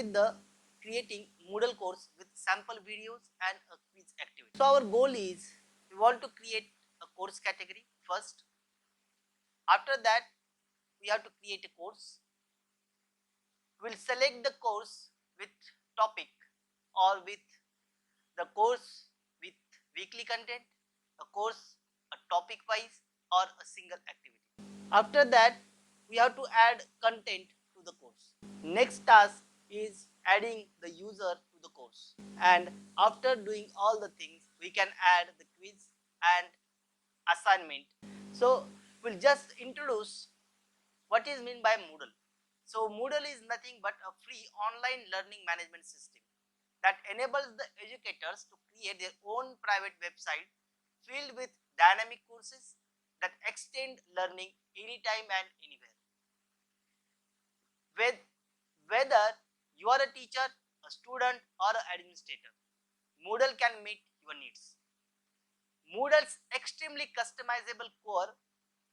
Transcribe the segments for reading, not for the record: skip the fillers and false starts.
with the creating Moodle course with sample videos and a quiz activity. So our goal is we want to create a course category first. After that, we have to create a course. We will select the course with topic or with the course with weekly content, a course a topic wise or a single activity. After that, we have to add content to the course. Next task is adding the user to the course, and after doing all the things we can add the quiz and assignment. So we'll just introduce what is meant by Moodle. So Moodle is nothing but a free online learning management system that enables the educators to create their own private website filled with dynamic courses that extend learning anytime and anywhere. Whether you are a teacher, a student or an administrator, Moodle can meet your needs. Moodle's extremely customizable core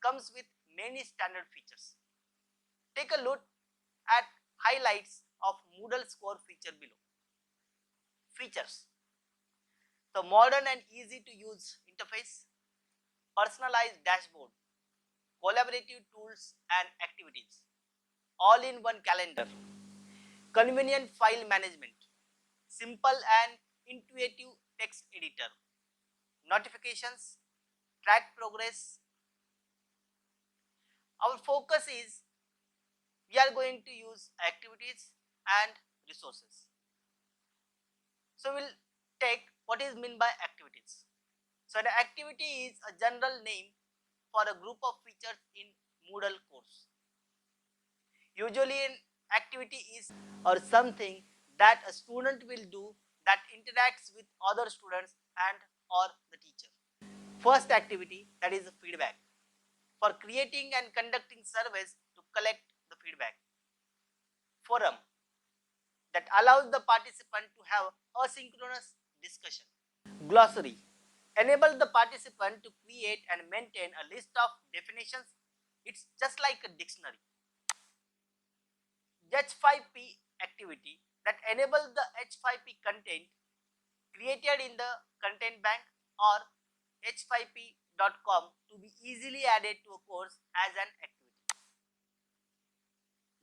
comes with many standard features. Take a look at highlights of Moodle's core feature below. Features: the modern and easy to use interface, personalized dashboard, collaborative tools and activities, all in one calendar, convenient file management, simple and intuitive text editor, notifications, track progress. Our focus is we are going to use activities and resources. So we'll take what is meant by activities. So the activity is a general name for a group of features in Moodle course. Usually an activity is or something that a student will do that interacts with other students and or the teacher. First activity, that is feedback, for creating and conducting surveys to collect the feedback. Forum, that allows the participant to have asynchronous discussion. Glossary, enable the participant to create and maintain a list of definitions. It's just like a dictionary. H5P activity, that enables the H5P content created in the content bank or h5p.com to be easily added to a course as an activity.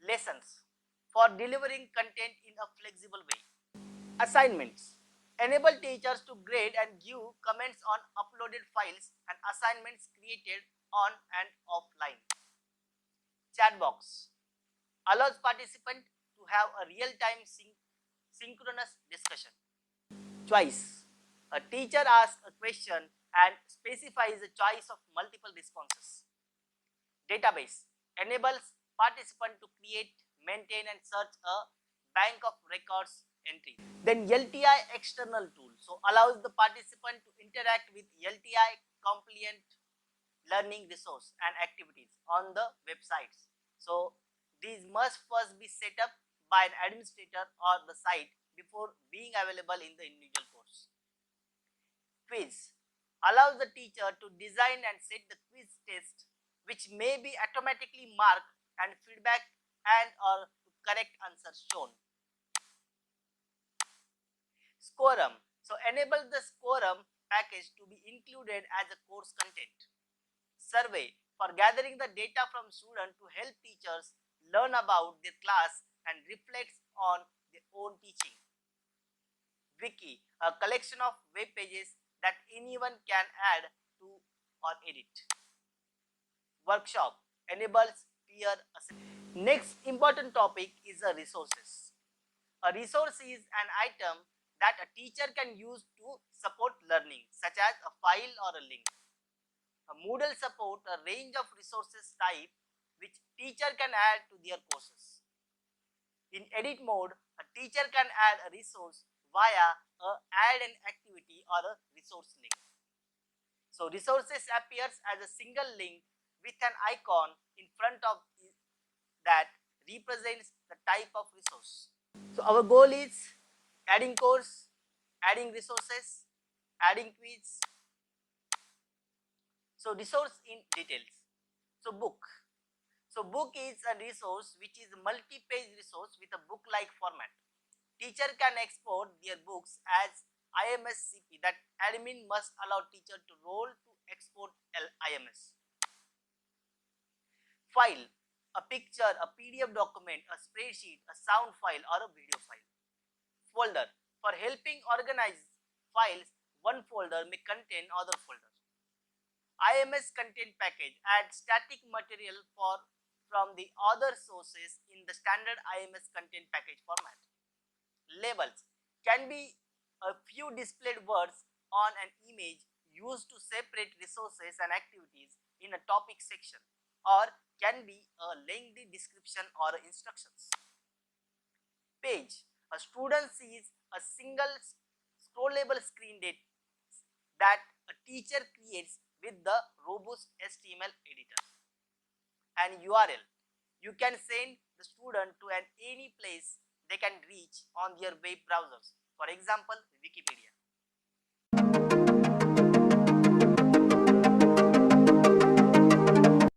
Lessons, for delivering content in a flexible way. Assignments, enable teachers to grade and give comments on uploaded files and assignments created on and offline. Chat box, allows participants to have a real-time synchronous discussion. Choice, a teacher asks a question and specifies a choice of multiple responses. Database, enables participants to create, maintain and search a bank of records entry. Then LTI external tool, so allows the participant to interact with LTI compliant learning resource and activities on the websites. So these must first be set up by an administrator or the site before being available in the individual course. Quiz, allows the teacher to design and set the quiz test which may be automatically marked and feedback and or correct answers shown. Scorum, so enable the Scorum package to be included as a course content. Survey, for gathering the data from students to help teachers learn about their class and reflects on their own teaching. Wiki, a collection of web pages that anyone can add to or edit. Workshop, enables peer assessment. Next important topic is the resources. A resource is an item that a teacher can use to support learning, such as a file or a link. A Moodle support a range of resources type which teacher can add to their courses. In edit mode, a teacher can add a resource via a add an activity or a resource link. So resources appears as a single link with an icon in front of that represents the type of resource. So our goal is adding course, adding resources, adding quiz. So resource in details. So book. So book is a resource which is a multi-page resource with a book-like format. Teacher can export their books as IMS-CP that admin must allow teacher to roll to export IMS. File, a picture, a PDF document, a spreadsheet, a sound file or a video file. Folder, for helping organize files, one folder may contain other folders. IMS content package, add static material from the other sources in the standard IMS content package format. Labels can be a few displayed words on an image used to separate resources and activities in a topic section, or can be a lengthy description or instructions. Page, a student sees a single scrollable screen that a teacher creates with the robust HTML editor. And URL, you can send the student to any place they can reach on their web browsers, for example Wikipedia.